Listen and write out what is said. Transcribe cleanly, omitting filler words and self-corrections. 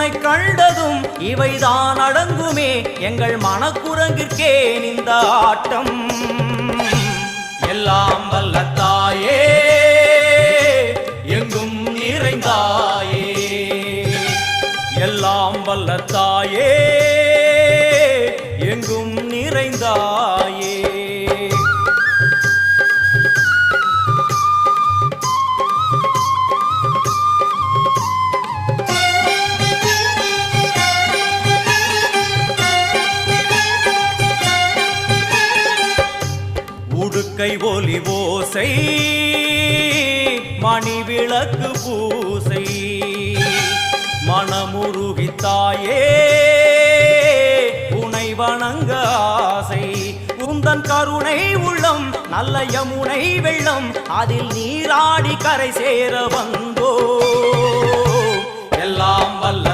உன்னை கண்டதும் இவைதான் அடங்குமே எங்கள் மனக்குரங்கிற்கே இந்த ஆட்டம். எல்லாம் வல்ல தாயே எங்கும் நிறைந்தாயே, எல்லாம் வல்ல தாயே எங்கும் நிறைந்தாயே. உடுக்கை ஒலி ஓசை மணி விளக்கு பூசை மனமுருகித்தாயே உனை வணங்க ஆசை. உந்தன் கருணை உள்ளம் நல்ல யமுனை வெள்ளம் அதில் நீராடி கரை சேர வந்தோ. எல்லாம் வல்ல